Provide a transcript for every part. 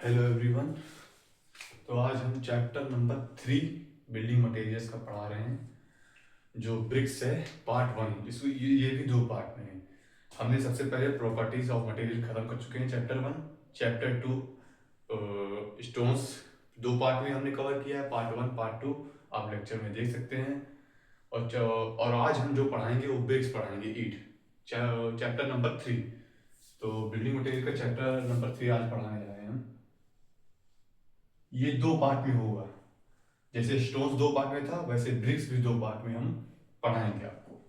Hello everyone. तो आज हम चैप्टर नंबर 3 बिल्डिंग मटेरियल्स का पढ़ा रहे हैं, जो ब्रिक्स है, पार्ट 1। इसको ये भी दो पार्ट में है। हमने सबसे पहले प्रॉपर्टीज ऑफ मटेरियल खत्म कर चुके हैं, चैप्टर 1। चैप्टर 2 स्टोन्स दो पार्ट में हमने कवर किया है, पार्ट 1 पार्ट 2 आप लेक्चर में देख सकते हैं। और आज हम जो पढ़ाएंगे वो ब्रिक्स पढ़ाएंगे, ईट, चैप्टर नंबर 3। तो बिल्डिंग मटेरियल का चैप्टर नंबर 3 आज पढ़ाने जा रहे हैं हम। ये दो पार्ट में होगा, जैसे स्टोन्स दो पार्ट में था वैसे ब्रिक्स भी दो पार्ट में हम पढ़ाएंगे आपको।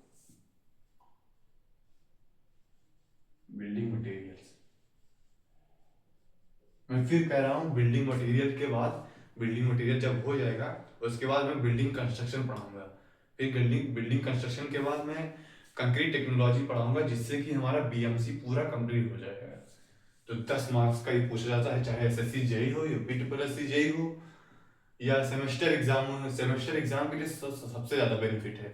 बिल्डिंग मटेरियल्स, मैं फिर कह रहा हूँ, बिल्डिंग मटेरियल के बाद, बिल्डिंग मटेरियल जब हो जाएगा उसके बाद मैं बिल्डिंग कंस्ट्रक्शन पढ़ाऊंगा। फिर बिल्डिंग कंस्ट्रक्शन के बाद मैं कंक्रीट टेक्नोलॉजी पढ़ाऊंगा, जिससे कि हमारा बीएमसी पूरा कंप्लीट हो जाएगा। तो 10 मार्क्स का ये पूछा जाता है, चाहे एसएससी जेई हो, यूपी ट्रिपल एससी जेई हो, या सेमेस्टर एग्जाम हो। सेमेस्टर एग्जाम के लिए सबसे ज्यादा बेनिफिट है,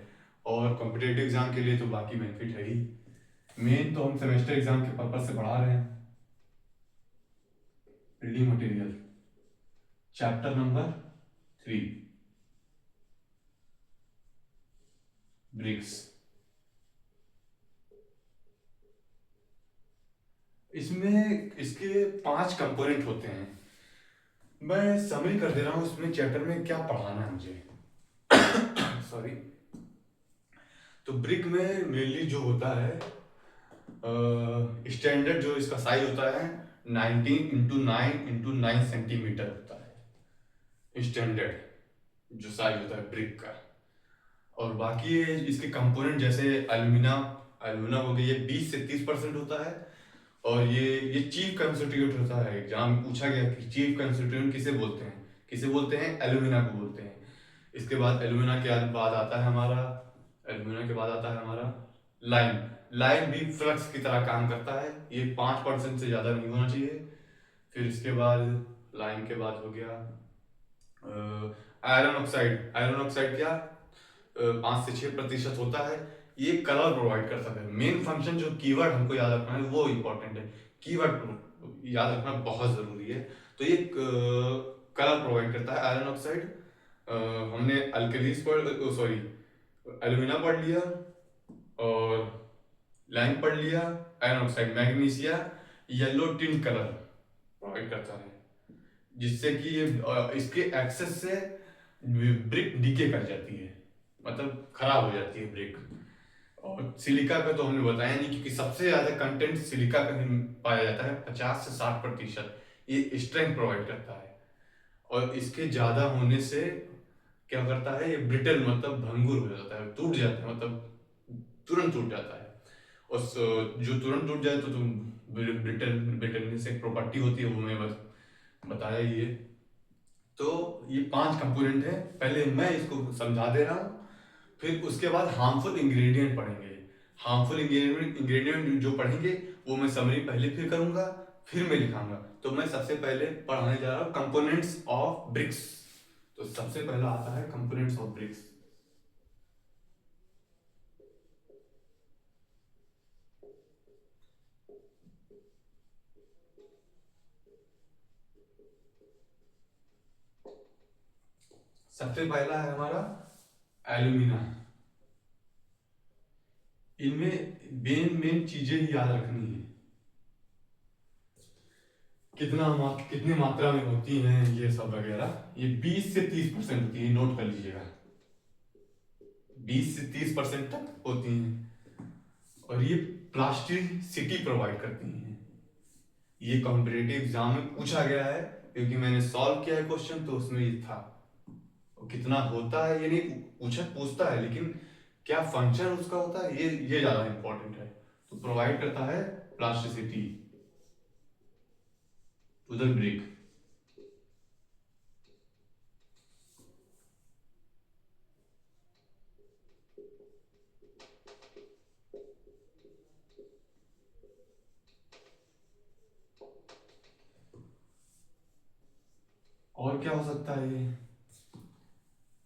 और कॉम्पिटेटिव एग्जाम के लिए तो बाकी बेनिफिट है ही। मेन तो हम सेमेस्टर एग्जाम के पर्पज से पढ़ा रहे हैं। Building material chapter number 3, bricks. इसमें इसके 5 कंपोनेंट होते हैं। मैं समरी कर दे रहा हूँ इसमें चैप्टर में क्या पढ़ाना है मुझे। सॉरी। तो ब्रिक में मेनली जो होता है, स्टैंडर्ड जो इसका साइज होता है 19x9x9 सेंटीमीटर होता है स्टैंडर्ड जो साइज होता है ब्रिक का। और बाकी इसके कंपोनेंट जैसे एल्यूमिना, एल्यूमिना हो गया, ये 20 से 30% होता है। और ये चीफ कंस्टिट्यूट होता है। एग्जाम में पूछा गया कि चीफ कंस्टिट्यूट किसे बोलते हैं, किसे बोलते हैं, एल्यूमिना को बोलते हैं। इसके बाद एल्यूमिना के बाद आता है हमारा, एल्यूमिना के बाद आता है हमारा लाइम। लाइम भी फ्लक्स की तरह काम करता है, ये 5% से ज़्यादा नहीं होना चाहिए। फिर इसके बाद लाइम के बाद हो गया आयरन ऑक्साइड। आयरन ऑक्साइड क्या 5 से 6% होता है। ये कलर प्रोवाइड करता है। मेन फंक्शन जो कीवर्ड हमको याद रखना है वो इंपॉर्टेंट है, कीवर्ड याद रखना बहुत जरूरी है। तो ये कलर प्रोवाइड करता है आयरन ऑक्साइड। हमने अल्कलीस पढ़, सॉरी, एल्यूमिना पढ़ लिया, और लाइम पढ़ लिया। Iron oxide magnesia yellow tint colour provide करता है, जिससे कि ये इसके एक्सेस से ब्रिक डीके कर जाती है, मतलब खराब हो जाती है ब्रिक। और सिलिका का तो हमने बताया नहीं, क्योंकि सबसे ज्यादा कंटेंट सिलिका का ही पाया जाता है, 50 से 60%। ये स्ट्रेंथ प्रोवाइड करता है, और इसके ज्यादा होने से क्या करता है, ये ब्रिटल मतलब भंगुर हो जाता है, टूट जाता है, मतलब तुरंत टूट जाता है। और जो तुरंत टूट जाए तो तुम ब्रिटल, ब्रिटलनेस एक प्रॉपर्टी होती है, वो मैं बस बताया ही है। तो ये 5 कंपोनेंट है, पहले मैं इसको समझा दे रहा हूँ, फिर उसके बाद हार्मफुल इंग्रेडिएंट पढ़ेंगे। हार्मफुल इंग्रेडिएंट जो पढ़ेंगे वो मैं समरी पहले फिर करूंगा, फिर मैं लिखाऊंगा। तो मैं सबसे पहले पढ़ाने जा रहा हूँ कंपोनेंट्स ऑफ ब्रिक्स। तो सबसे पहला आता है कंपोनेंट्स ऑफ ब्रिक्स। सबसे पहला है हमारा एल्यूमिना। इनमें मेन मेन चीजें ही याद रखनी है, कितनी मात्रा में होती हैं ये सब वगैरह। ये 20 से 30% होती है, नोट कर लीजिएगा, 20 से 30% तक होती हैं। और ये प्लास्टिसिटी प्रोवाइड करती हैं। ये कॉम्पिटेटिव एग्जाम में पूछा गया है, क्योंकि मैंने सॉल्व किया है क्वेश्चन, तो उसमें ये था। और कितना होता है ये नहीं पूछा, पूछता है, लेकिन क्या फंक्शन उसका होता है ये ज्यादा इंपॉर्टेंट है। तो प्रोवाइड करता है प्लास्टिसिटी टू द ब्रिक। और क्या हो सकता है ये,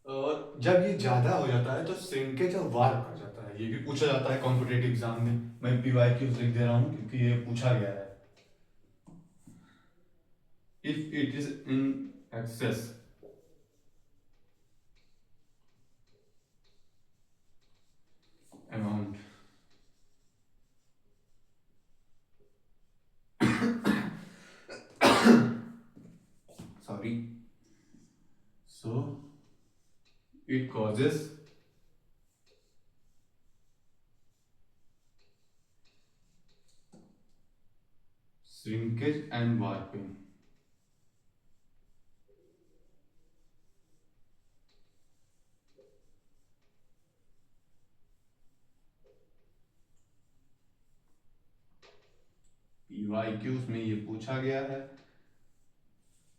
और जब ये ज्यादा हो जाता है तो श्रिंकेज और वार्प कर जाता है, ये भी पूछा जाता है कॉम्पिटेटिव एग्जाम में। मैं पीवाईक्यूज लिख दे रहा हूँ क्योंकि ये पूछा गया है। if it is in excess. Amount. Sorry. So it causes shrinkage and warping. PYQs में ये पूछा गया है।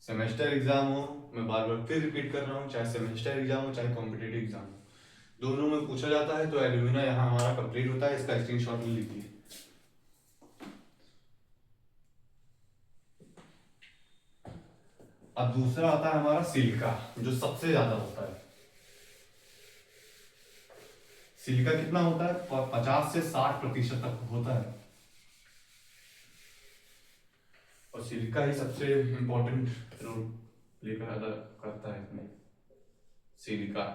सेमेस्टर एग्जाम हो, मैं बार बार फिर रिपीट कर रहा हूँ, चाहे सेमेस्टर एग्जाम हो चाहे कॉम्पिटेटिव एग्जाम हो, दोनों में पूछा जाता है। तो एल्यूमिना यहाँ हमारा कंप्लीट होता है, इसका स्क्रीनशॉट ले लीजिए। अब दूसरा आता है हमारा सिलिका, जो सबसे ज्यादा होता है। सिलिका कितना होता है? 50 से 60% तक होता है, और सिलिका ही सबसे इंपॉर्टेंट रोल प्ले करता है इसमें। सिलिका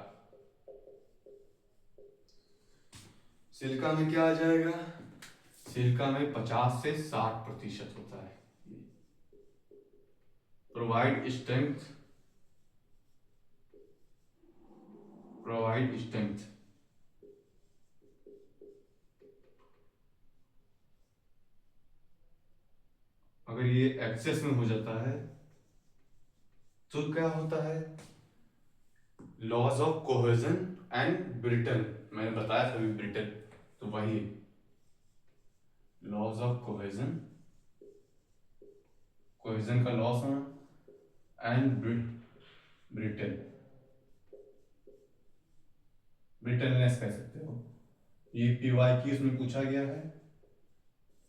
सिलिका में क्या आ जाएगा? सिलिका में 50 से 60% होता है। प्रोवाइड स्ट्रेंथ अगर ये एक्सेस में हो जाता है तो क्या होता है? Loss of cohesion and brittle. मैंने बताया था अभी ब्रिटल, तो वही लॉस ऑफ कोहेजन का लॉस होना एंड ब्रिटलनेस कह सकते हो। ये पीवाई उसमें पूछा गया है,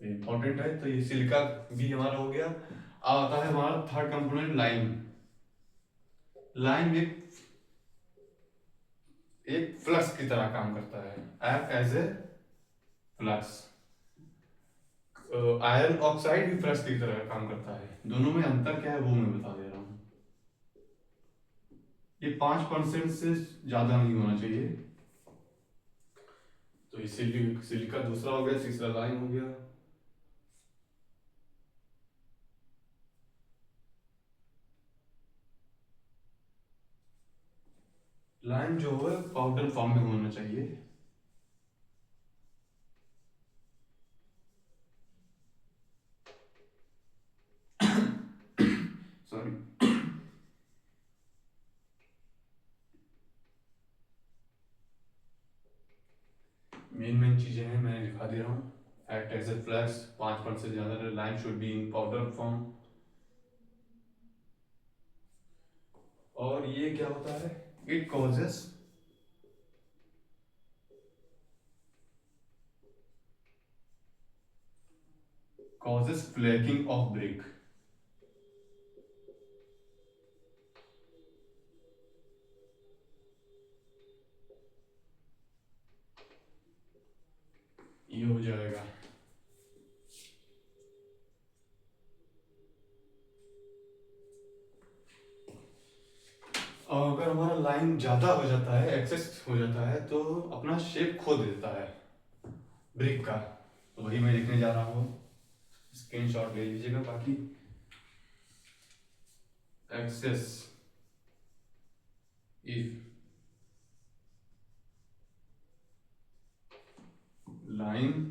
इंपॉर्टेंट है। तो ये सिलिका भी हमारा हो गया। अब आता है हमारा थर्ड कंपोनेंट लाइम। लाइम एक फ्लक्स की तरह काम करता है, act as a flux. Iron oxide भी फ्लक्स की तरह काम करता है। दोनों में अंतर क्या है वो मैं बता दे रहा हूं। ये 5% से ज्यादा नहीं होना चाहिए। तो ये सिलिका दूसरा हो गया, तीसरा लाइम हो गया। लाइम जो है पाउडर फॉर्म में होना चाहिए। सॉरी, मेन चीजें हैं, मैं लिखा दे रहा हूँ। एक्ट एज ए फ्लक्स, 5% से ज्यादा। Lime should be in powder form. और ये क्या होता है? It causes flaking of brick। ये हो जाएगा। और अगर हमारा लाइन ज्यादा हो जाता है, एक्सेस हो जाता है, तो अपना शेप खो देता है ब्रिक का। तो वही मैं लिखने जा रहा हूँ, स्क्रीनशॉट ले लीजिएगा। बाकी एक्सेस इफ लाइन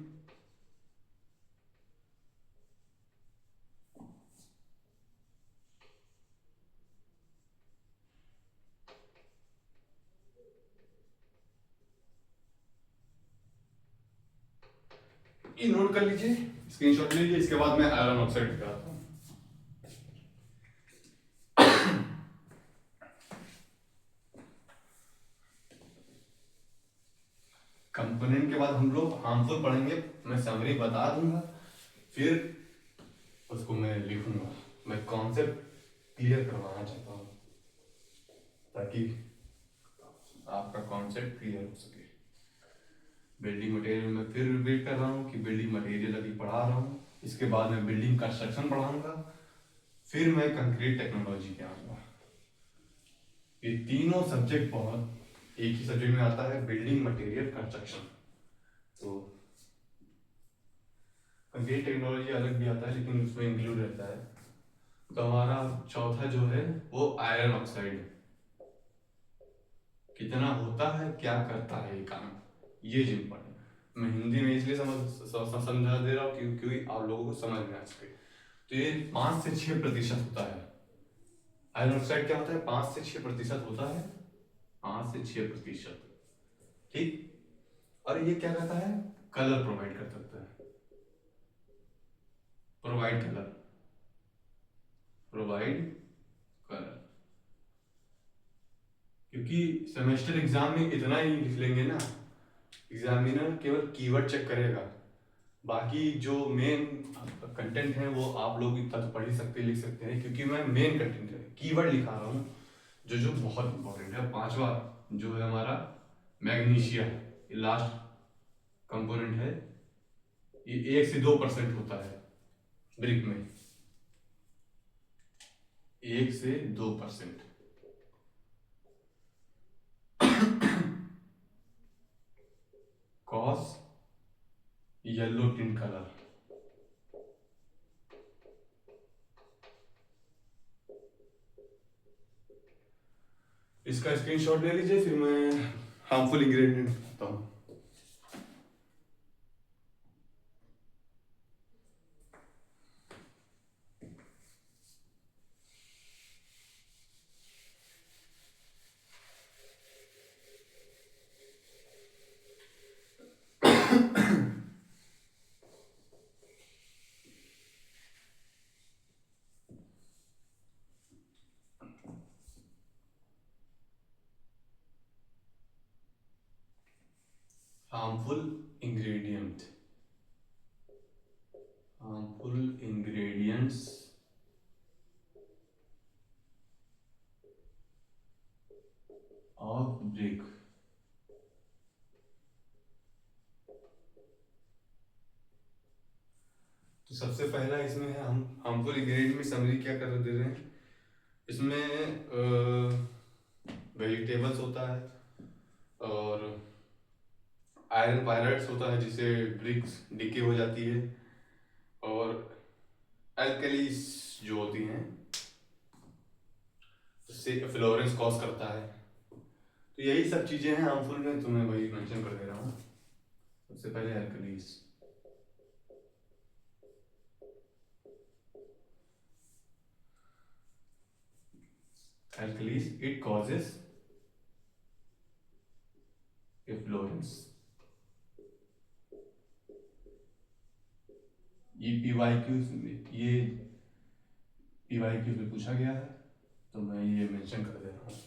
ये नोट कर लीजिए, स्क्रीनशॉट ले लीजिए। इसके बाद मैं आयरन ऑक्साइड दिखाता हूँ। कंपोनेंट के बाद हम लोग हार्मफुल पढ़ेंगे, मैं समरी बता दूंगा, फिर उसको मैं लिखूंगा। मैं कॉन्सेप्ट क्लियर करवाना चाहता हूँ ताकि आपका कॉन्सेप्ट क्लियर हो सके। बिल्डिंग मटेरियल में फिर रिपीट कर रहा हूँ कि बिल्डिंग मटेरियल अभी पढ़ा रहा हूँ, इसके बाद मैं बिल्डिंग कंस्ट्रक्शन पढ़ाऊंगा, फिर मैं कंक्रीट टेक्नोलॉजी पे आऊँगा। ये तीनों सब्जेक्ट बहुत एक ही सब्जेक्ट में आता है, बिल्डिंग मटेरियल कंस्ट्रक्शन। तो कंक्रीट टेक्नोलॉजी अलग भी आता है लेकिन उसमें इंक्लूड रहता है। तो हमारा चौथा जो है वो आयरन ऑक्साइड कितना होता है, क्या करता है ये काम, ये जो इम्पोर्टेंट। मैं हिंदी में इसलिए समझा दे रहा हूँ क्योंकि आप लोगों को समझ में आ सके। तो ये 5 से 6% होता है। आयरन ऑक्साइड क्या होता है, 5 से 6% होता है, 5 से 6%। ठीक। और ये क्या करता है, कलर प्रोवाइड कर सकता है, प्रोवाइड कलर, प्रोवाइड कलर। क्योंकि सेमेस्टर एग्जाम में इतना ही लिख लेंगे ना, एग्जामिनर केवल कीवर्ड चेक करेगा, बाकी जो मेन कंटेंट है वो आप लोग इतना तो पढ़ ही सकते लिख सकते हैं, क्योंकि मैं मेन कंटेंट है कीवर्ड लिखा रहा हूँ जो जो बहुत इंपॉर्टेंट है। पांचवा जो है हमारा मैग्नीशिया, ये लास्ट कंपोनेंट है, ये 1 से 2% होता है ब्रिक में, 1 से 2%। कॉस येलो टिंट कलर, इसका स्क्रीनशॉट ले लीजिए, फिर मैं हार्मफुल इंग्रेडिएंट बताता हूँ। Harmful ingredient, harmful ingredients of brick. तो सबसे पहला इसमें है, हम हार्मफुल इंग्रेडिएंट में समरी क्या कर दे रहे हैं, इसमें वेजिटेबल्स होता है, और आयरन पायराइड्स होता है जिससे ब्रिक्स डिके हो जाती है, और एल्कलीस जो होती हैं उससे फ्लोरेंस कॉज करता है। तो यही सब चीजें हैं हार्मफुल में, तो मैं वही मेंशन कर दे रहा हूँ। सबसे पहले एल्कलीस, एल्कलीस इट कॉजेस फ्लोरेंस। ये पीवाईक्यू, ये पीवाईक्यू में पूछा गया है, तो मैं ये मेंशन कर दे रहा हूँ।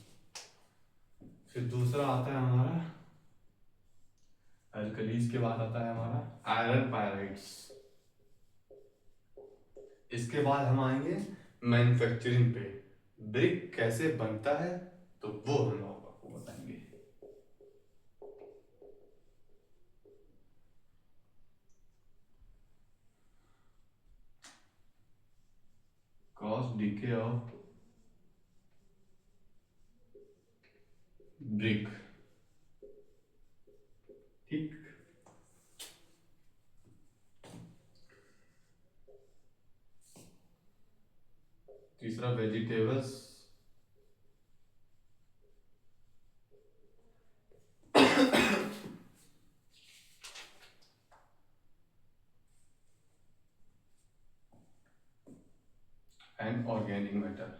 फिर दूसरा आता है हमारा, एल्कलीस के बाद आता है हमारा आयरन पायराइड्स। इसके बाद हम आएंगे मैन्युफैक्चरिंग पे, ब्रिक कैसे बनता है तो वो हम आपको बताएंगे। Cost DK of brick. ठीक। तीसरा vegetables, and organic matter.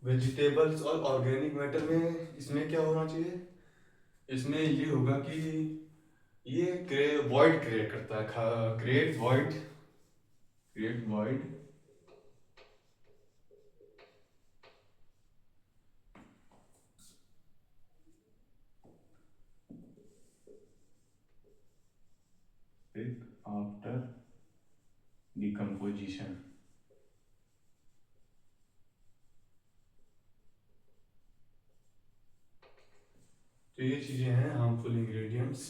Vegetables और ऑर्गेनिक मैटर में इसमें क्या होना चाहिए, इसमें ये होगा कि ये वॉइड क्रिएट करता है, create void, create void after decomposition. तो ये चीजें हैं हार्मफुल इंग्रेडिएंट्स।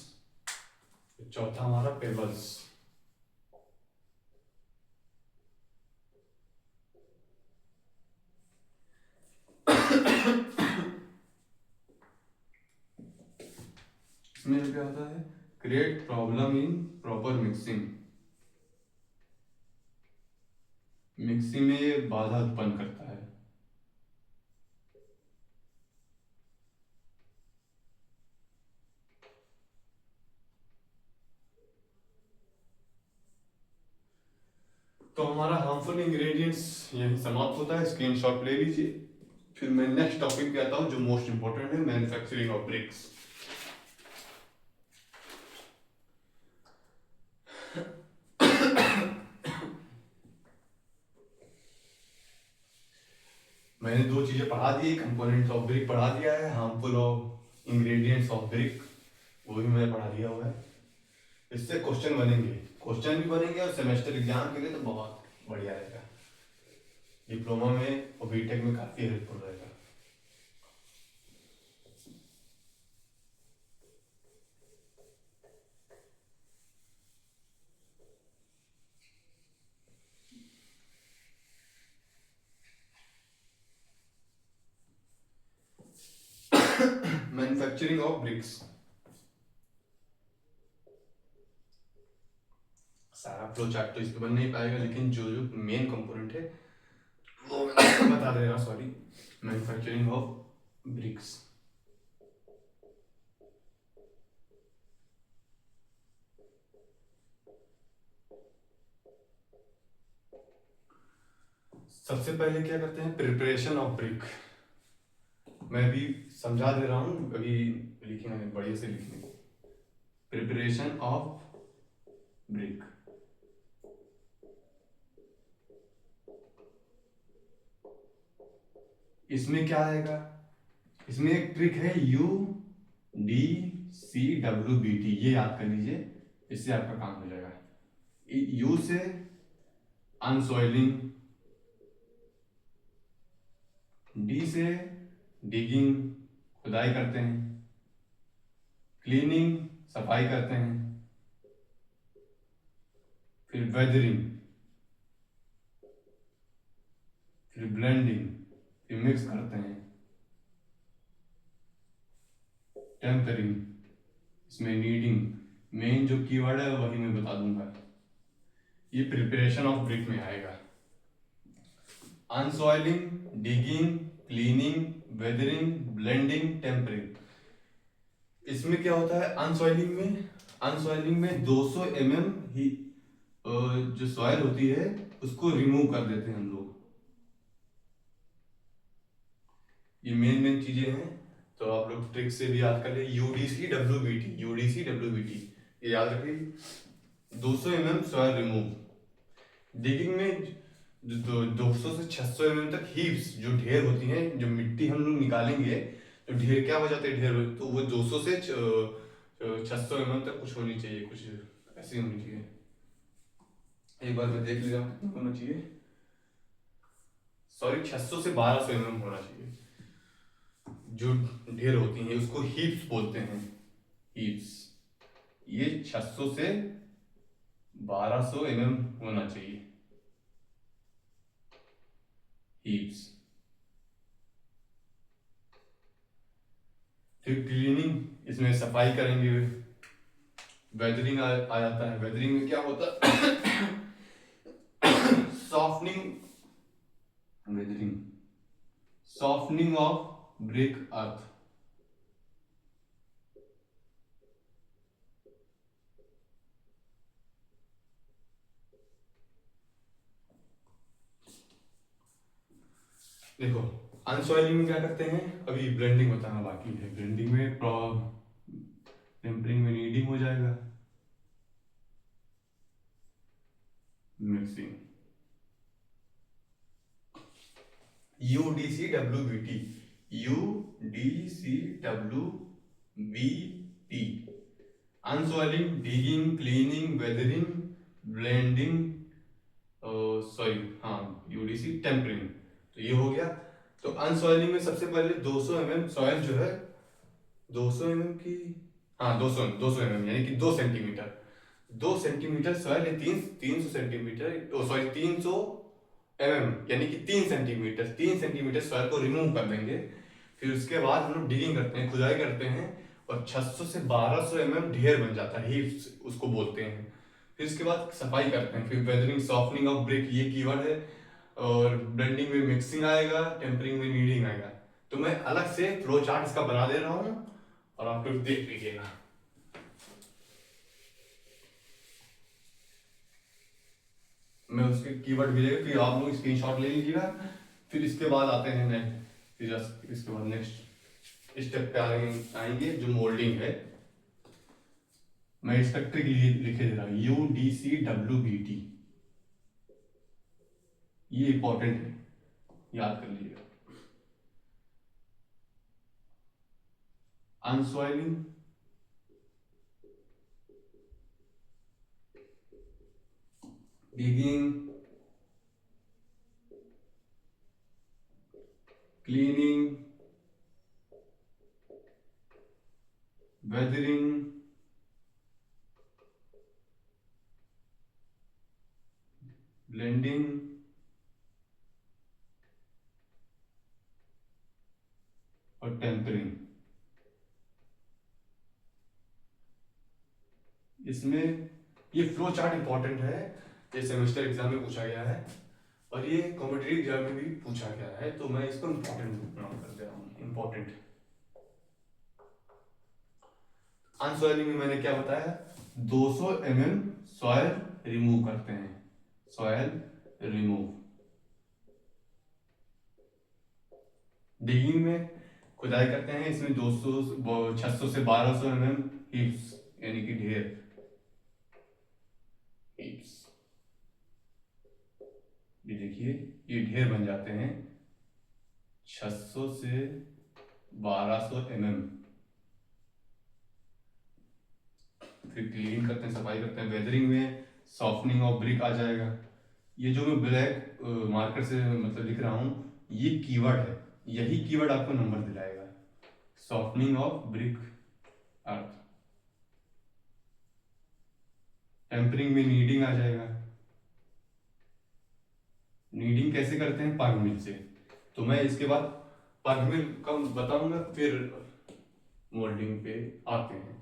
चौथा हमारा पेबल्स। इसमें क्या होता है, create problem in proper mixing. Mixing में ये बाधा उत्पन्न करता है। तो हमारा हार्मफुल इंग्रेडिएंट्स यही समाप्त होता है, स्क्रीनशॉट ले लीजिए। फिर मैं नेक्स्ट टॉपिक पे आता हूँ जो मोस्ट इंपॉर्टेंट है, मैन्युफैक्चरिंग ऑफ ब्रिक्स। मैंने दो चीजें पढ़ा दी, कंपोनेंट्स ऑफ ब्रिक पढ़ा दिया है, harmful of ingredients of brick वो भी मैंने पढ़ा दिया हुआ है। इससे क्वेश्चन बनेंगे, क्वेश्चन भी बनेंगे और सेमेस्टर एग्जाम के लिए तो बहुत बढ़िया रहेगा, डिप्लोमा में और बीटेक में काफी हेल्पफुल रहेगा। मैन्युफैक्चरिंग ऑफ ब्रिक्स, सारा फ्लो चार्ट तो इस पे बन नहीं पाएगा, लेकिन जो जो मेन कंपोनेंट है वो मैं बता दे रहा, सॉरी। मैन्युफैक्चरिंग ऑफ ब्रिक्स, सबसे पहले क्या करते हैं, प्रिपरेशन ऑफ ब्रिक। मैं भी समझा दे रहा हूँ, अभी लिखेंगे बढ़िया से लिखेंगे। प्रिपरेशन ऑफ ब्रिक, इसमें क्या आएगा, इसमें एक ट्रिक है UDCWBT, ये याद कर लीजिए, इससे आपका काम हो जाएगा। यू से अनसॉइलिंग, डी से डिगिंग खुदाई करते हैं, क्लीनिंग सफाई करते हैं, फिर वेदरिंग, फिर ब्लेंडिंग, फिर मिक्स करते हैं, टेम्परिंग, इसमें नीडिंग, मेन जो कीवर्ड है वही मैं बता दूंगा। ये प्रिपरेशन ऑफ ब्रिक में आएगा, unsoiling, digging, cleaning, weathering, blending, tempering. इसमें क्या होता है, अनसॉइलिंग में 200 mm ही जो सॉइल होती है उसको रिमूव कर देते हैं हम लोग। ये मेन चीजें हैं, तो आप लोग ट्रिक से भी याद कर ले, यूडीसी डब्ल्यू बी टी, ये याद रखिए। 200 mm सॉइल रिमूव। डिगिंग में 200 से 600 mm तक हीप्स जो ढेर होती हैं, जो मिट्टी हम लोग निकालेंगे तो ढेर क्या हो जाते हैं, ढेर तो वो 200 से 600 mm तक कुछ होनी चाहिए, कुछ ऐसी होनी चाहिए। एक बार मैं देख लिया कितना होना चाहिए, सॉरी 600 से 1200 mm होना चाहिए। जो ढेर होती हैं उसको हीप्स बोलते हैं, हीप्स। ये 600 से 1200 mm होना चाहिए, हीप्स। फिर क्लीनिंग, इसमें सफाई करेंगे। वेदरिंग आ जाता है, वेदरिंग में क्या होता है, softening, weathering, softening of brick earth. देखो अनसॉइलिंग में क्या करते हैं, अभी ब्लेंडिंग बताना बाकी है। ब्लेंडिंग में टेम्परिंग में नीडिंग हो जाएगा, mixing, UDCWBT, UDCWBT, unsoiling, digging, cleaning, weathering, blending, sorry हाँ UDC टेम्परिंग। तो ये हो गया। तो अनसॉइलिंग में सबसे पहले 200 mm सॉइल जो है, 200 mm की हाँ 200 mm यानी कि 2 centimetre, 2 centimetre soil, 300 centimetre, sorry 300 mm यानी कि 3 सेंटीमीटर, 3 सेंटीमीटर सॉइल को रिमूव कर देंगे। फिर उसके बाद हम लोग डिगिंग करते हैं, खुदाई करते हैं, और 600 से 1200 mm ढेर बन जाता है, हीप्स उसको बोलते हैं। फिर उसके बाद सफाई करते हैं, फिर वेदरिंग, सॉफ्टनिंग ऑफ ब्रिक, ये कीवर्ड है। और ब्लेंडिंग में मिक्सिंग आएगा, टेम्परिंग में नीडिंग आएगा। तो मैं अलग से फ्लो चार्ट इसका बना दे रहा हूँ, और आप लोग देख लीजिएगा। मैं उसके कीवर्ड भेजेगा, फिर आप लोग स्क्रीनशॉट ले लीजिएगा। फिर इसके बाद आते हैं नेक्स्ट, फिर इसके बाद नेक्स्ट स्टेप पे आएंगे जो मोल्डिंग है। मैं इसका ट्रिक लिखे दे रहा हूँ, UDCWBT, ये इंपॉर्टेंट है, याद कर लीजिएगा। अनसॉइलिंग, डिगिंग, क्लीनिंग, वेदरिंग, ब्लेंडिंग, और टेम्परिंग। इसमें ये फ्लो चार्ट इंपॉर्टेंट है, ये सेमेस्टर एग्जाम में पूछा गया है, और ये कॉम्पिटिटिव एग्जाम में भी पूछा गया है, तो मैं इसको इंपॉर्टेंट नाम कर दे रहा हूँ, इंपॉर्टेंट। अनसॉइलिंग में मैंने क्या बताया, 200 mm सॉयल रिमूव करते हैं, सॉयल रिमूव। डिगिंग में खुदाई करते हैं, इसमें 600 से 1200 mm हीप्स यानी कि ढेर, हीप्स, ये देखिए ये ढेर बन जाते हैं 600 से 1200 mm। फिर क्लीनिंग करते हैं, सफाई करते हैं, वेदरिंग में सॉफ्टनिंग ऑफ ब्रिक आ जाएगा। ये जो मैं ब्लैक मार्कर से मतलब लिख रहा हूँ, ये कीवर्ड है, यही कीवर्ड आपको नंबर दिलाएगा, softening of brick earth. Tempering में नीडिंग आ जाएगा। नीडिंग कैसे करते हैं, पग मिल से, तो मैं इसके बाद पग मिल का बताऊंगा, फिर मोल्डिंग पे आते हैं।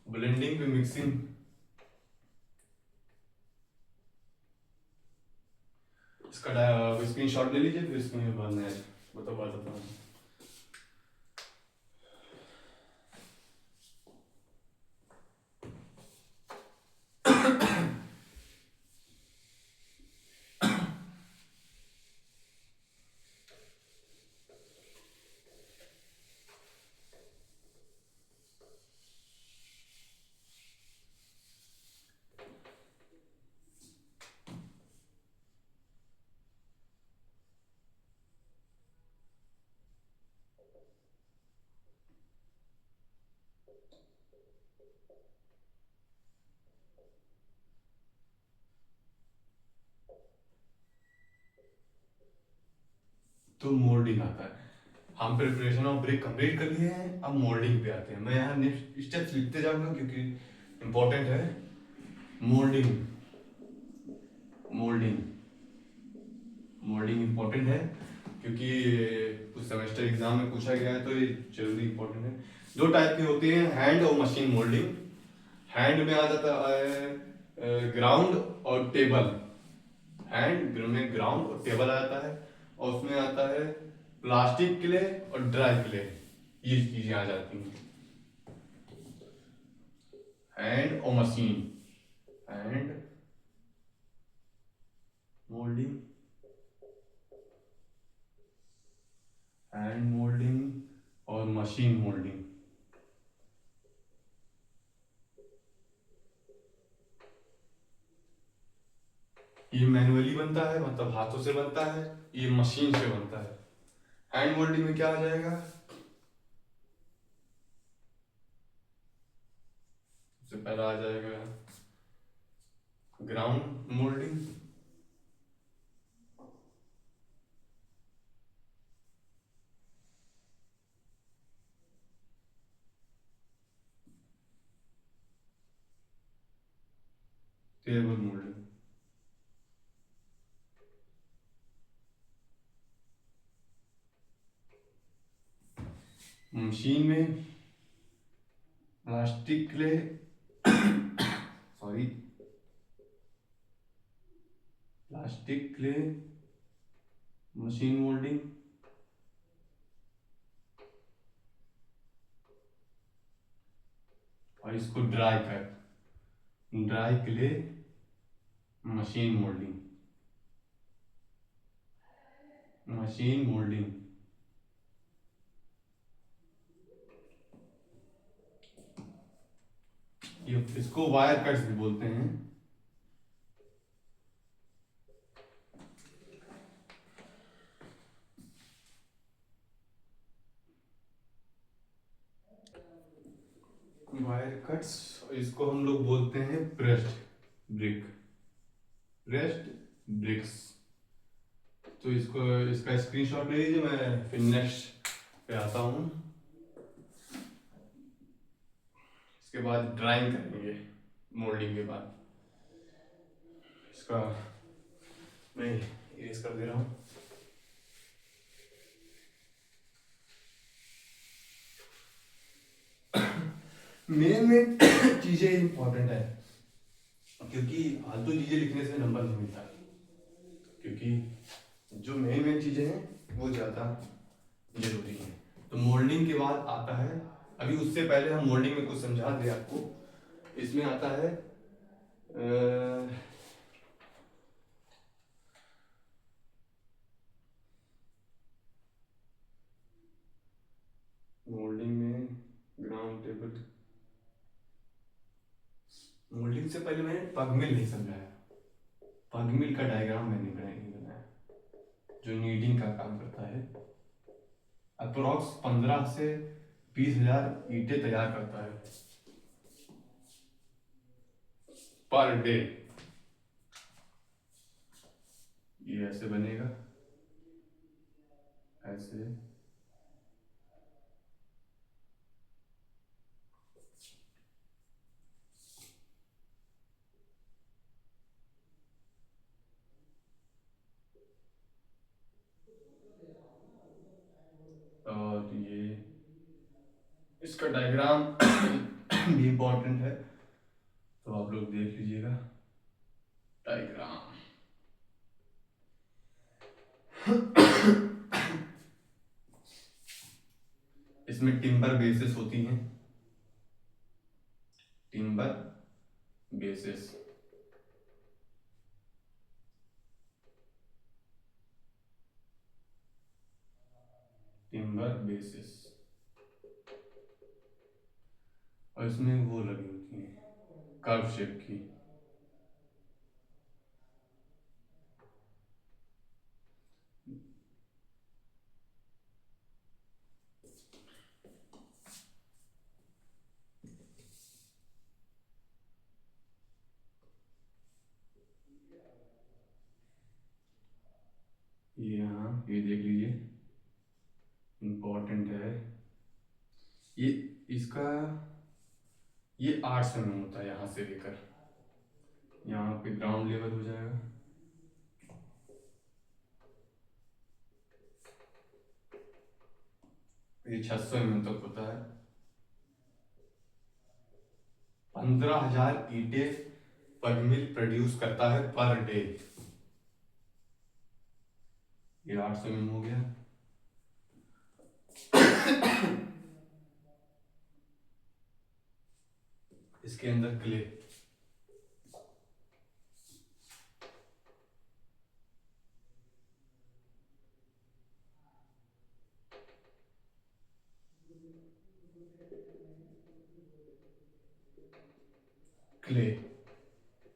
ब्लेंडिंग पे मिक्सिंग, इसका स्क्रीनशॉट ले लीजिए, फिर इसमें बाद में बताता हूँ। तो मोल्डिंग आता है, हम प्रिपरेशन ऑफ ब्रिक कंप्लीट कर लिए हैं, अब मोल्डिंग पे आते हैं। मैं यहाँ नेक्स्ट स्टेप्स लिखते जाऊंगा क्योंकि इंपॉर्टेंट है। मोल्डिंग, मोल्डिंग, मोल्डिंग इंपॉर्टेंट है क्योंकि कुछ सेमेस्टर एग्जाम में पूछा गया है, तो ये जरूरी इंपॉर्टेंट है। दो टाइप की होती है, हैंड और मशीन मोल्डिंग। हैंड में आ जाता है ग्राउंड और टेबल, हैंड में ग्राउंड और टेबल आ जाता है, और उसमें आता है प्लास्टिक क्ले और ड्राई क्ले, ये चीजें आ जाती हैं। हैंड और machine, hand moulding, hand moulding और मशीन मोल्डिंग। ये मैनुअली बनता है, मतलब हाथों से बनता है, ये मशीन से बनता है। हैंड मोल्डिंग में क्या आ जाएगा, सबसे पहला आ जाएगा ground moulding, table moulding. Machine में plastic clay sorry plastic clay machine moulding, और इसको ड्राई क्ले मशीन मोल्डिंग। ये इसको वायर कट्स भी बोलते हैं। वायर कट्स, इसको हम लोग बोलते हैं प्रेस्ड ब्रिक्स। तो इसका स्क्रीनशॉट ले लीजिए, मैं फिर नेक्स्ट पे आता हूँ। इसके बाद ड्राइंग करेंगे मोल्डिंग के बाद। इसका मैं इरेज कर दे रहा हूँ। मेन चीजें इंपॉर्टेंट है, क्योंकि फालतू चीजें लिखने से नंबर नहीं मिलता, क्योंकि जो मेन चीजें हैं वो ज्यादा जरूरी है। तो मोल्डिंग के बाद आता है, अभी उससे पहले हम मोल्डिंग में कुछ समझा दें आपको। इसमें आता है मोल्डिंग में ग्राउंड टेबल। मोल्डिंग से पहले मैंने पग मिल नहीं समझाया। पग मिल का डायग्राम मैंने नहीं बनाया, जो नीडिंग का काम करता है। अप्रोक्स 15 से 20,000 ईंटें तैयार करता है पर डे। ये ऐसे बनेगा, ऐसे। और ये इसका डायग्राम भी इम्पोर्टेंट है, तो आप लोग देख लीजिएगा डायग्राम। इसमें टिम्बर बेसिस होती हैं, टिम्बर बेसिस। टिम्बर बेसिस, और इसमें वो लगी होती हैं कर्व शेप की। ये यहाँ ये देख लीजिए, इम्पोर्टेंट है ये। इसका ये 8 में होता है, यहाँ से लेकर यहाँ पे ग्राउंड लेवल हो जाएगा। ये 600 तक होता है। 15,000 ईंटें पर मिल प्रोड्यूस करता है पर डे। ये 800 हो गया। इसके अंदर क्ले,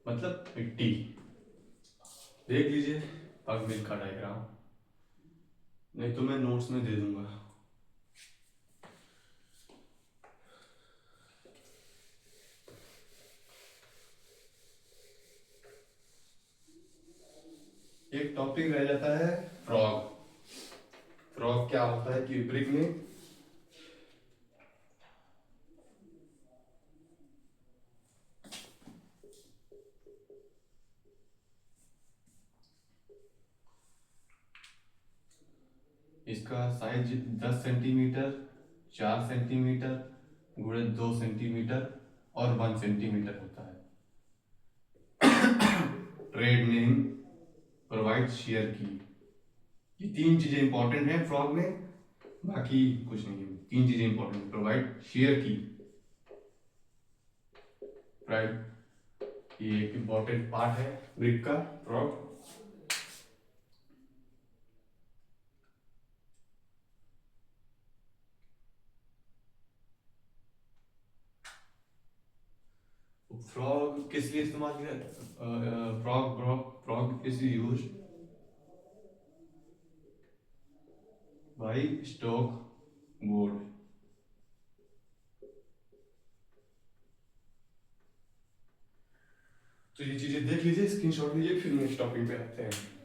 मतलब मिट्टी। देख लीजिए पग मिल का डायग्राम, नहीं तो मैं नोट्स में दे दूंगा। एक टॉपिक रह जाता है फ्रॉग। फ्रॉग क्या होता है कि ब्रिक में इसका साइज 10 सेंटीमीटर, 4 सेंटीमीटर गुणे 2 सेंटीमीटर और 1 सेंटीमीटर होता है। ट्रेड नेम, प्रोवाइड शेयर की, ये 3 चीजें इंपॉर्टेंट हैं फ्रॉग में, बाकी कुछ नहीं है। 3 चीजें इंपॉर्टेंट, प्रोवाइड शेयर की, राइट, ये एक इंपॉर्टेंट पार्ट है ब्रिक का फ्रॉग। फ्रॉग किस लिए इस्तेमाल किया? Frog frog frog is use by stock board. तो ये चीजें देख लीजिए, स्क्रीनशॉट लीजिए, फिर नेक्स्ट टॉपिक पे आते हैं।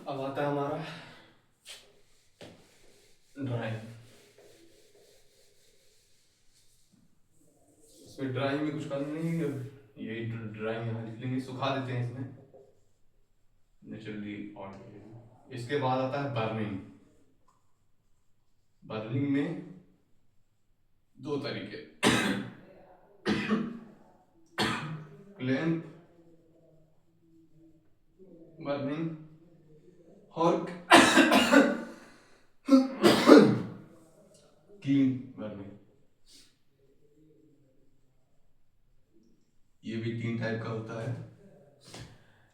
अब आता है हमारा ड्राइंग। इसमें ड्राइंग में कुछ करना नहीं है, यही ड्राइंग यहाँ लिख लेंगे, सुखा देते हैं इसमें नेचुरली ऑन। इसके बाद आता है बर्निंग। बर्निंग में 2 तरीके, क्लैंप बर्निंग और क्लीन बर्निंग। ये भी 3 टाइप का होता है।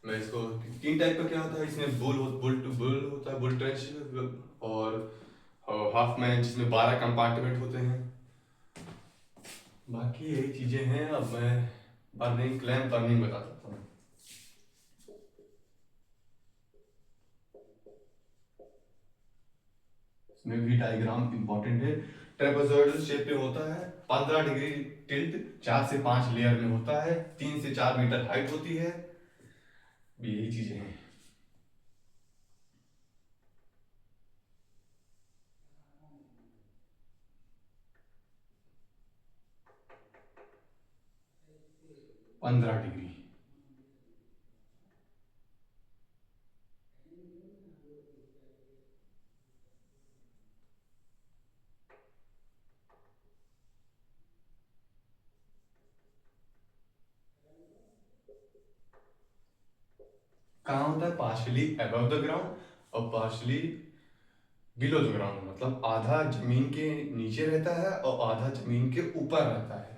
मैं इसको 3 टाइप का क्या होता है, इसमें बुल टू बुल होता है, बुल ट्रेंच, और हाफ मैन जिसमें 12 कंपार्टमेंट होते हैं। बाकी यही चीजें हैं। अब मैं बर्निंग, क्लैंप बर्निंग बता सकता हूँ। इसमें भी डायग्राम इंपॉर्टेंट है। ट्रेपेजॉइडल शेप में होता है, 15 डिग्री टिल्ट, 4 से 5 लेयर में होता है, 3 से 4 मीटर हाइट होती है। यही चीजें हैं। पंद्रह डिग्री कहाँ होता है? पार्शली अबव द ग्राउंड और पार्शली बिलो द ग्राउंड, मतलब आधा जमीन के नीचे रहता है और आधा जमीन के ऊपर रहता है।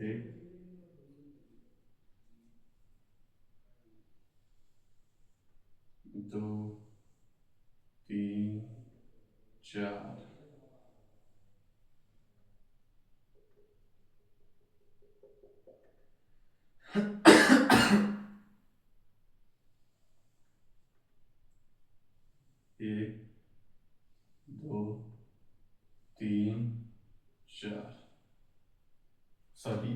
1, 2, 3, 4। एक, दो, तीन, चार। सभी,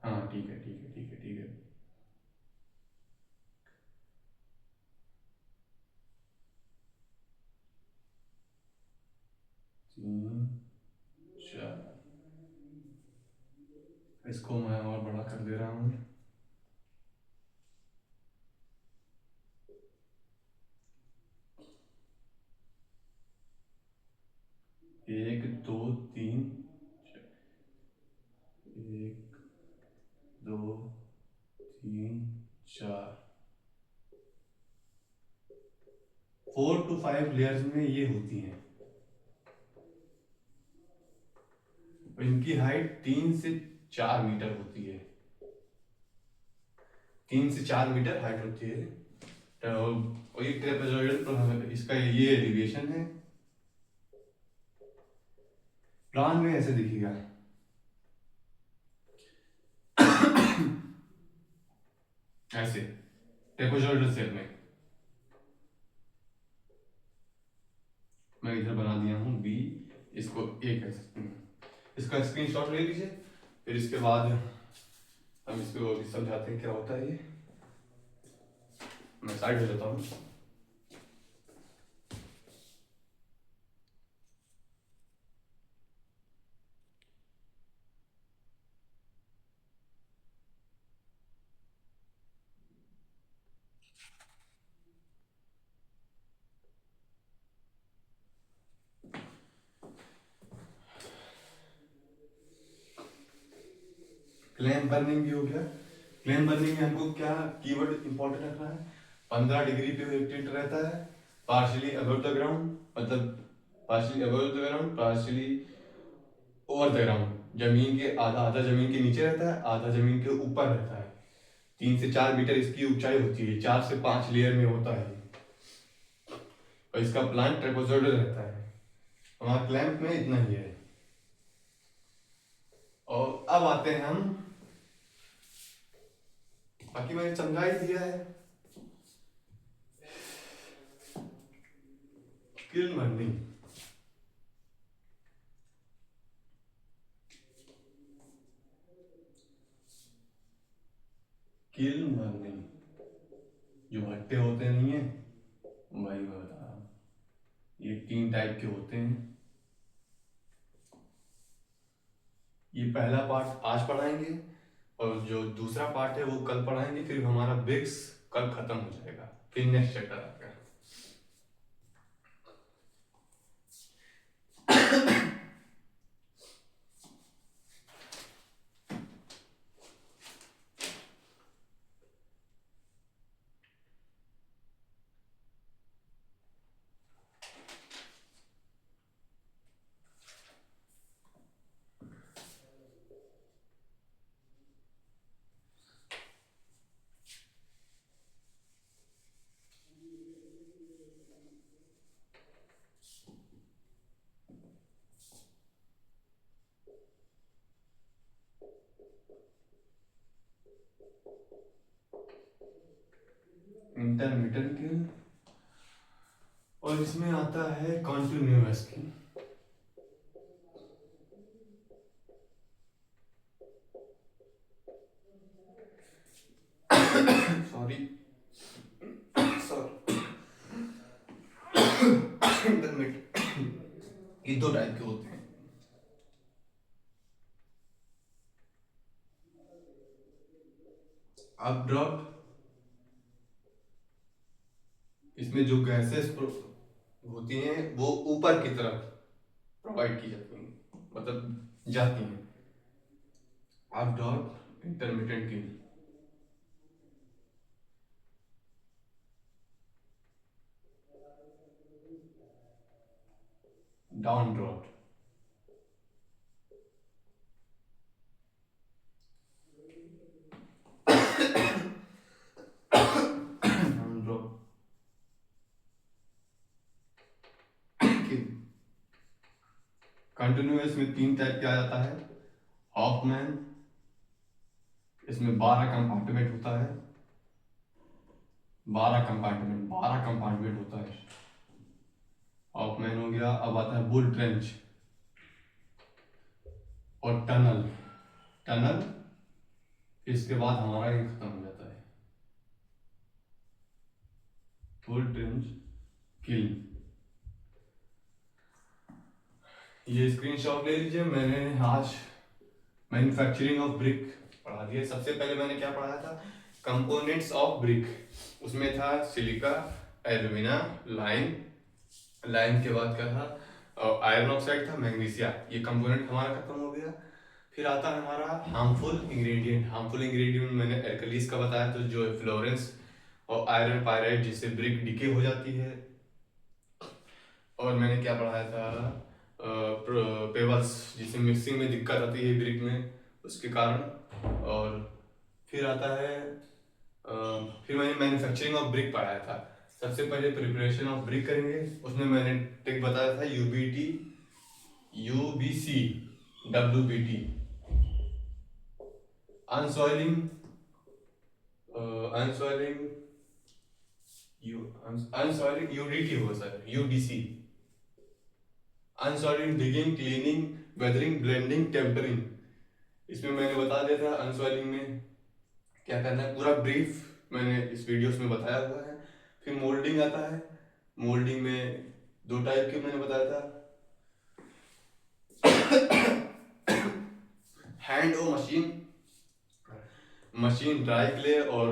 हाँ ठीक है ठीक है ठीक है ठीक है। 3, 4। इसको मैं और बड़ा कर दे रहा हूँ। 1, 2, 3, 1, 2, 3, 4। 4 to 5 लेयर्स में ये होती हैं। इनकी हाइट 3 से 4 मीटर होती है। 3 से 4 मीटर हाइट होती है। तो ये ट्रेपेजॉइडल, इसका ये एलिवेशन है। प्लान में ऐसे दिखेगा। ऐसे ट्रेपेजॉइडल शेप में। मैं इधर बना दिया हूँ बी, इसको ए कह सकते हैं। इसका स्क्रीनशॉट ले लीजिए, फिर इसके बाद हम इसको अभी समझाते हैं क्या होता है ये। मैं साइड हो जाता हूँ। क्लेम बर्निंग भी हो गया। क्लेम बर्निंग में हमको क्या कीवर्ड इंपॉर्टेंट रखना है, 15 डिग्री पे टिल्ट रहता है, पार्शियली अबव द ग्राउंड, मतलब partially above the ground, partially over the ground, जमीन के आधा आधा जमीन के नीचे रहता है, आधा जमीन के ऊपर रहता है। 3 से 4 मीटर इसकी ऊंचाई होती है, 4 से 5 लेयर में होता है, और इसका प्लांट ट्रेपेजोइडल रहता है। हमारा क्लैंप में इतना ही है। और अब आते हैं हम, बाकी मैंने समझा ही दिया है। किल बर्निंग, किल बर्निंग जो भट्टे होते नहीं है, वही मैं बता रहा हूँ। ये 3 टाइप के होते हैं। ये पहला पार्ट आज पढ़ाएंगे, और जो दूसरा पार्ट है वो कल पढ़ाएंगे। फिर हमारा ब्रिक्स कल खत्म हो जाएगा, फिर नेक्स्ट चैप्टर आएगा। इंटरमीडिएट किल, और इसमें आता है कॉन्टिन्यूअस किल। सॉरी सॉरी, इंटरमीडिएट ये 2 टाइप के होते हैं। अप ड्रॉप, इसमें जो गैसेस होती हैं वो ऊपर की तरफ प्रोवाइड की जाती हैं, मतलब जाती हैं। अप ड्रॉप इंटरमीडिएट किल। डाउन ड्रॉप, डाउन ड्रॉप किल। कंटिन्यूअस में 3 टाइप के आ जाता है। हॉफमैन, इसमें 12 कंपार्टमेंट होता है, 12 कंपार्टमेंट होता है। हॉफमैन हो गया। अब आता है बुल ट्रेंच और टनल। टनल, इसके बाद हमारा ये खत्म हो जाता है। बुल ट्रेंच किल। ये स्क्रीनशॉट ले लीजिए। मैंने आज मैन्युफैक्चरिंग ऑफ ब्रिक पढ़ा दिया। सबसे पहले मैंने क्या पढ़ाया था, कंपोनेंट्स ऑफ ब्रिक। उसमें था सिलिका, एल्यूमिना, लाइम, लाइम के बाद क्या था, आयरन ऑक्साइड था, मैग्नीशिया। ये कंपोनेंट हमारा खत्म हो गया। फिर आता है हमारा हार्मफुल इंग्रेडिएंट। हार्मफुल इंग्रेडिएंट मैंने एल्कलीज का बताया, तो जो है फ्लोरेंस और आयरन पायराइड, जिससे ब्रिक डिके हो जाती है। और मैंने क्या पढ़ाया था, पेबल्स, जिसे मिक्सिंग में दिक्कत आती है ब्रिक में, उसके कारण। और फिर आता है फिर मैंने मैन्युफैक्चरिंग ऑफ ब्रिक पढ़ाया था। सबसे पहले प्रिपरेशन ऑफ ब्रिक करेंगे, उसमें मैंने टिक बताया था UBT, UBC, WBT. Unsoiling, unsoiling UDT होगा sir, UDC. Unsoiling, digging, cleaning, weathering, blending, tempering. इसमें मैंने बता दिया था अनसॉइलिंग में क्या करना है, पूरा ब्रीफ मैंने इस वीडियोस में बताया हुआ है। फिर मोल्डिंग आता है। मोल्डिंग में दो टाइप के मैंने बताया था, हैंड और मशीन। मशीन ड्राई क्ले, और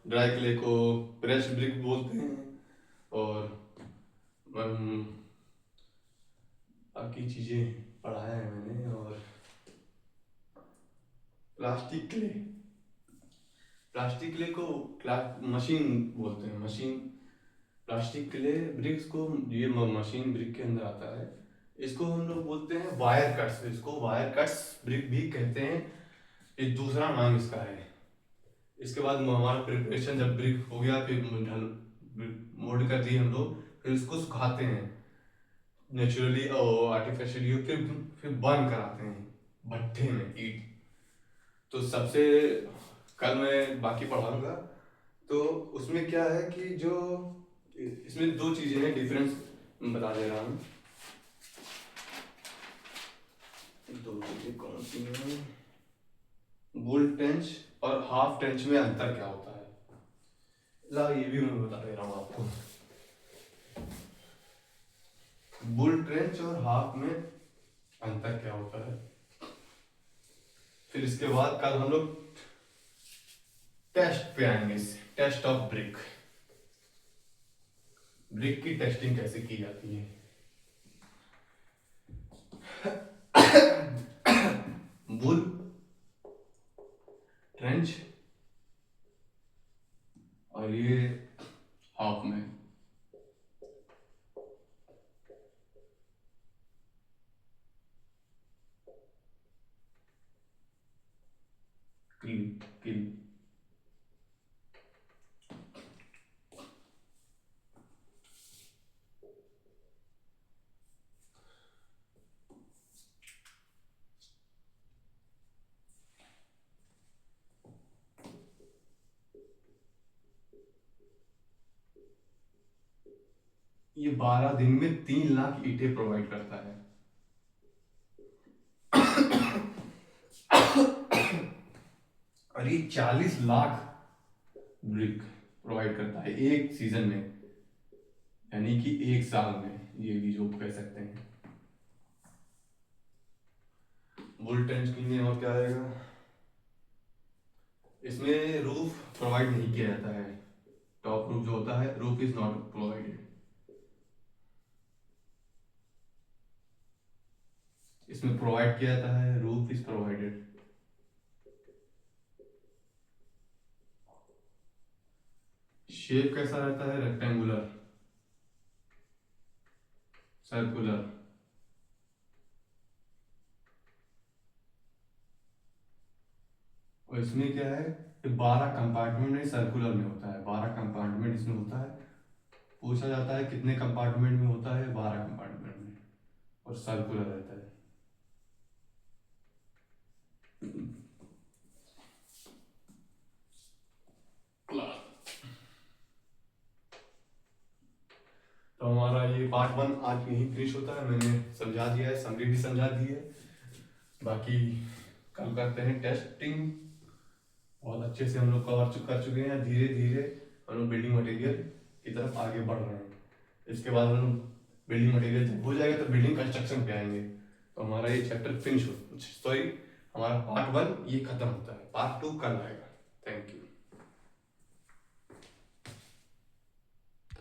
ड्राई क्ले को प्रेस ब्रिक बोलते हैं। और बाकी चीजें पढ़ाया है मैंने। और प्लास्टिक क्ले, प्लास्टिक क्ले को मशीन बोलते हैं, मशीन। प्लास्टिक क्ले ब्रिक्स को, ये मशीन ब्रिक के अंदर आता है। इसको हम लोग बोलते हैं वायर कट्स, इसको वायर कट्स ब्रिक भी कहते हैं, ये दूसरा नाम इसका है। इसके बाद हमारा प्रिपरेशन जब ब्रिक हो गया, फिर मोल्ड कर दिए हम लोग, फिर उसको सुखाते हैं नेचुरली और आर्टिफिशियली, फिर बर्न कराते हैं भट्ठे में, ईट। तो सबसे कल मैं बाकी पढ़ाऊंगा। तो उसमें क्या है कि जो इसमें दो चीजें हैं, डिफरेंस बता दे रहा हूँ। दो चीजें कौन सी हैं, बुल टेंच और हाफ टेंच में अंतर क्या होता है, ला ये भी मैं बता दे रहा हूँ आपको। बुल ट्रेंच और हाफ में अंतर क्या होता है। फिर इसके बाद कल हम लोग टेस्ट पे आएंगे, टेस्ट ऑफ ब्रिक, ब्रिक की टेस्टिंग कैसे की जाती है। बुल ट्रेंच और ये हाफ में। किल किल ये 12 दिन में 3 लाख ईंटें प्रोवाइड करता है। और ये 40 लाख ब्रिक प्रोवाइड करता है एक सीजन में, यानी कि एक साल में, ये भी जो कह सकते हैं। बुल टेंच के लिए और क्या आएगा, इसमें रूफ प्रोवाइड नहीं किया जाता है, टॉप रूफ जो होता है, रूफ इज नॉट प्रोवाइडेड। इसमें प्रोवाइड किया जाता है, रूफ इज प्रोवाइडेड। शेप कैसा रहता है, रेक्टेंगुलर, सर्कुलर। और इसमें क्या है, 12 कंपार्टमेंट में सर्कुलर में होता है, 12 कंपार्टमेंट इसमें होता है। पूछा जाता है कितने कंपार्टमेंट में होता है, 12 कंपार्टमेंट में, और सर्कुलर रहता है। तो हमारा ये पार्ट 1 आज यहीं फिनिश होता है। मैंने समझा दिया है, समरी भी समझा दी है। बाकी कल करते हैं टेस्टिंग। बहुत अच्छे से हम लोग कवर कर चुके हैं, धीरे धीरे हम लोग बिल्डिंग मटेरियल की तरफ आगे बढ़ रहे हैं। इसके बाद हम लोग बिल्डिंग मटेरियल जब हो जाएगा तो बिल्डिंग कंस्ट्रक्शन पे आएंगे। तो हमारा ये चैप्टर फिनिश हो, सॉरी, हमारा पार्ट 1 ये खत्म होता है, पार्ट 2 कल आएगा। Thank you.